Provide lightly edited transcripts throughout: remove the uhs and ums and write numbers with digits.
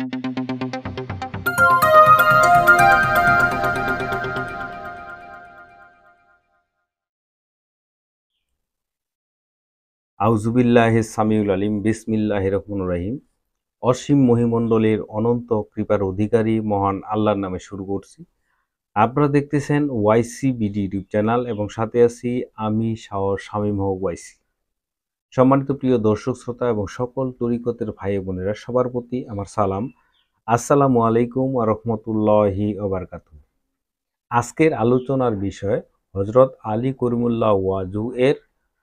আউযুবিল্লাহিস সামিউল আলিম বিসমিল্লাহির রহমানির রহিম। অসীম মহিমণ্ডলের অনন্ত কৃপার অধিকারী মহান আল্লাহর নামে শুরু করছি। আপনারা দেখতেছেন ওয়াইসিবিডি ইউটিউব চ্যানেল এবং সাথে আছি আমি শামীম হক ওয়াইসি। সম্মানিত প্রিয় দর্শক শ্রোতা এবং সকল তরিকতের ভাই বোনেরা, সবার প্রতি আমার সালাম। আসসালামু আলাইকুম ওয়া রাহমাতুল্লাহি ওয়া বারাকাতুহু। আজকের আলোচনার বিষয় হযরত আলী করিমুল্লাহ ওয়াজু এর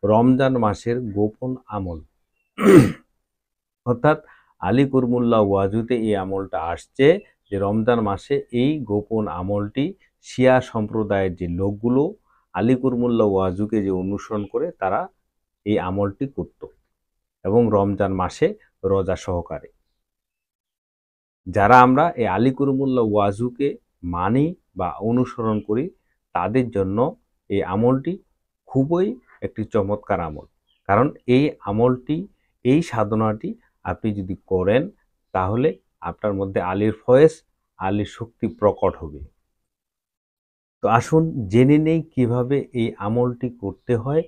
রমজান মাসের গোপন আমল। অর্থাৎ আলী করিমুল্লাহ ওয়াজুতে এই আমলটা আসছে যে রমজান মাসে এই গোপন আমলটি শিয়া সম্প্রদায়ের যে লোকগুলো আলী করিমুল্লাহ ওয়াজুকে যে অনুসরণ করে তারা এই আমলটি করত এবং রমজান মাসে রোজা সহকারে। যারা আমরা এই আলী করিমুল্লাহ ওয়াজুকে মানি বা অনুসরণ করি তাদের জন্য এই আমলটি খুবই একটি চমৎকার আমল। কারণ এই আমলটি, এই সাধনাটি আপনি যদি করেন তাহলে আপনার মধ্যে আলীর ফয়েজ, আলীর শক্তি প্রকট হবে। তো আসুন জেনে নেই কিভাবে এই আমলটি করতে হয়,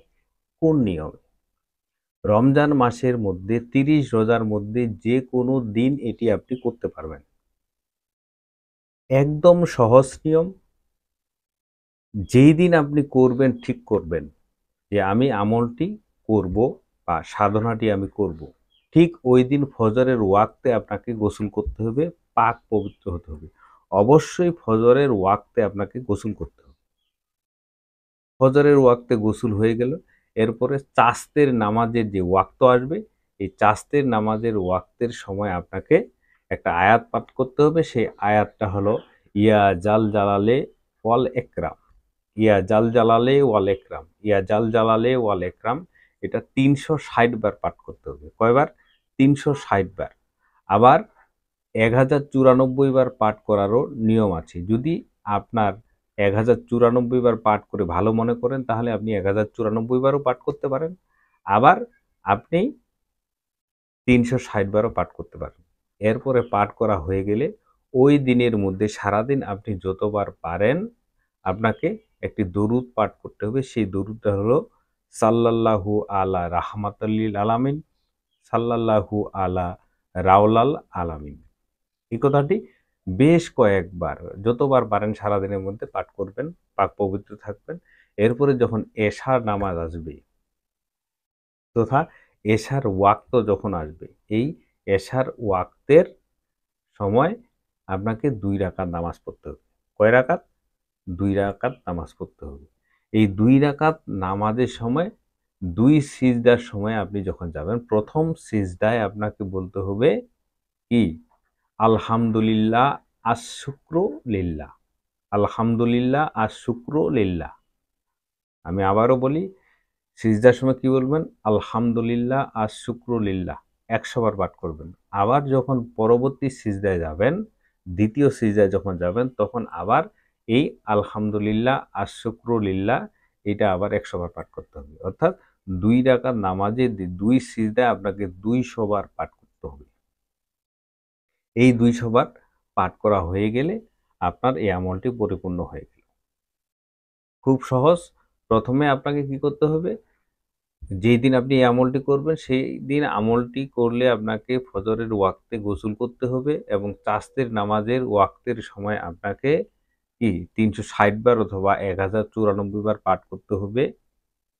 কোন নিয়মে। রমজান মাসের মধ্যে 30 রোজার মধ্যে যে কোনো দিন এটি আপনি করতে পারবেন। একদম সহজ নিয়ম। যেই দিন আপনি করবেন, ঠিক করবেন যে আমি আমলটি করব বা সাধনাটি আমি করব, ঠিক ওই দিন ফজরের ওয়াক্তে আপনাকে গোসল করতে হবে, পাক পবিত্র হতে হবে। অবশ্যই ফজরের ওয়াক্তে আপনাকে গোসল করতে হবে। ফজরের ওয়াক্তে গোসল হয়ে গেল, এরপরে চাস্তের নামাজের যে ওয়াক্ত আসবে, এই চাস্তের নামাজের ওয়াক্তের সময় আপনাকে একটা আয়াত পাঠ করতে হবে। সেই আয়াতটা হলো ইয়া জাল জালালে ওয়াল একরাম, ইয়া জাল জালালে ওয়াল একরাম, ইয়া জাল জালালে ওয়াল একরাম। এটা 360 বার পাঠ করতে হবে। কয়বার? 360 বার। আবার 1094 বার পাঠ করারও নিয়ম আছে। যদি আপনার 1094 বার পাঠ করে ভালো মনে করেন তাহলে আপনি 1094 বারও পাঠ করতে পারেন। আবার আপনি 360 বারও পাঠ করতে পারেন। এরপরে পাঠ করা হয়ে গেলে ওই দিনের মধ্যে সারাদিন আপনি যতবার পারেন আপনাকে একটি দরুদ পাঠ করতে হবে। সেই দরুদটা হলো সাল্লাল্লাহু আলা রাহমাতাল্লিল আলামিন, সাল্লাল্লাহু আলা রাওলাল আলামিন। এই কথাটি বেশ কয়েকবার, যতবার পারেন সারাদিনের মধ্যে পাঠ করবেন, পাক পবিত্র থাকবেন। এরপরে যখন এশার নামাজ আসবে তথা এশার ওয়াক্ত যখন আসবে, এই এশার ওয়াক্তের সময় আপনাকে 2 রাকাত নামাজ পড়তে হবে। কয় রাকাত? 2 রাকাত নামাজ পড়তে হবে। এই 2 রাকাত নামাজের সময় 2 সিজদার সময় আপনি যখন যাবেন, প্রথম সিজদায় আপনাকে বলতে হবে কি? আলহামদুলিল্লাহ আশ-শুকরু লিল্লাহ, আলহামদুলিল্লাহ আশ-শুকরু লিল্লাহ। আমি আবারও বলি, সিজদার সময় কি বলবেন? আলহামদুলিল্লাহ আশ-শুকরু লিল্লাহ। 100 বার পাঠ করবেন। আবার যখন পরবর্তী সিজদায় যাবেন, দ্বিতীয় সিজদায় যখন যাবেন, তখন আবার এই আলহামদুলিল্লাহ আশ-শুকরু লিল্লাহ এটা আবার 100 বার পাঠ করতে হবে। অর্থাৎ 2 রাকাত নামাজে 2 সিজদায় আপনাকে 200 বার পাঠ করতে হবে। এই 200 বার পাঠ করা হয়ে গেলে আপনার এই আমলটি পরিপূর্ণ হয়ে গেল। খুব সহজ। প্রথমে আপনাকে কি করতে হবে? যেই দিন আপনি এই আমলটি করবেন সেই দিন আমলটি করলে আপনাকে ফজরের ওয়াক্তে গোসল করতে হবে এবং চাস্তের নামাজের ওয়াক্তের সময় আপনাকে কি 360 বার অথবা 1094 বার পাঠ করতে হবে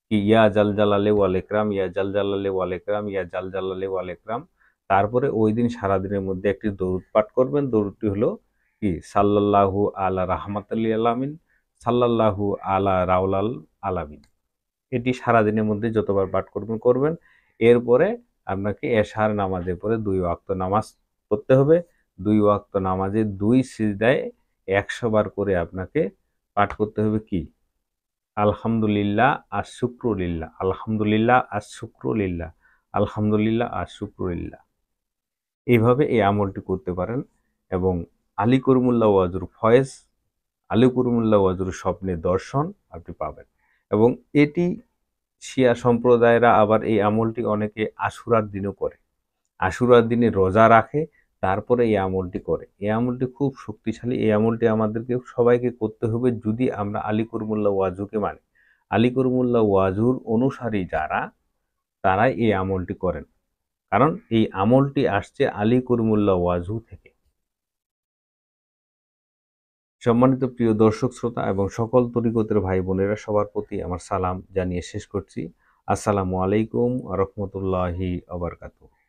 কি ইয়া জাল জালালে ওয়াল একরাম, ইয়া জাল জালালে ওয়াল একরাম, ইয়া জাল জালালে ওয়াল একরাম। তারপরে ওই দিন সারাদিনের মধ্যে একটি দরুদ পাঠ করবেন। দরুদটি হলো কি সাল্লাল্লাহু আলা রাহমাতাল্লিল আলামিন, সাল্লাল্লাহু আলা রাওলাল আলামিন। এটি সারাদিনের মধ্যে যতবার পাঠ করবেন। এরপরে আপনাকে এশার নামাজের পরে 2 ওয়াক্ত নামাজ পড়তে হবে। 2 ওয়াক্ত নামাজে 2 সিজদায় 100 বার করে আপনাকে পাঠ করতে হবে কি? আলহামদুলিল্লাহ আশ-শুকরু লিল্লাহ, আলহামদুলিল্লাহ আশ-শুকরু লিল্লাহ, আলহামদুলিল্লাহ আশ-শুকরু লিল্লাহ। এইভাবে এই আমলটি করতে পারেন এবং আলী করিমুল্লাহ ওয়াজুর ফয়েজ, আলী করিমুল্লাহ ওয়াজুর স্বপ্নে দর্শন আপনি পাবেন। এবং এটি শিয়া সম্প্রদায়েরা আবার এই আমলটি অনেকে আশুরার দিনও করে। আশুরার দিনে রোজা রাখে, তারপরে এই আমলটি করে। এই আমলটি খুব শক্তিশালী। এই আমলটি আমাদেরকে সবাইকে করতে হবে যদি আমরা আলী করিমুল্লাহ ওয়াজুকে মানি। আলী করিমুল্লাহ ওয়াজুর অনুসারী যারা, তারাই এই আমলটি করেন। কারণ এই আমলটি আসছে আলী করিমুল্লাহ ওয়াজু থেকে। সম্মানিত প্রিয় দর্শক শ্রোতা এবং সকল তরিকতের ভাই বোনেরা, সবার প্রতি আমার সালাম জানিয়ে শেষ করছি। আসসালামু আলাইকুম ওয়া রাহমাতুল্লাহি ওয়া বারাকাতুহু।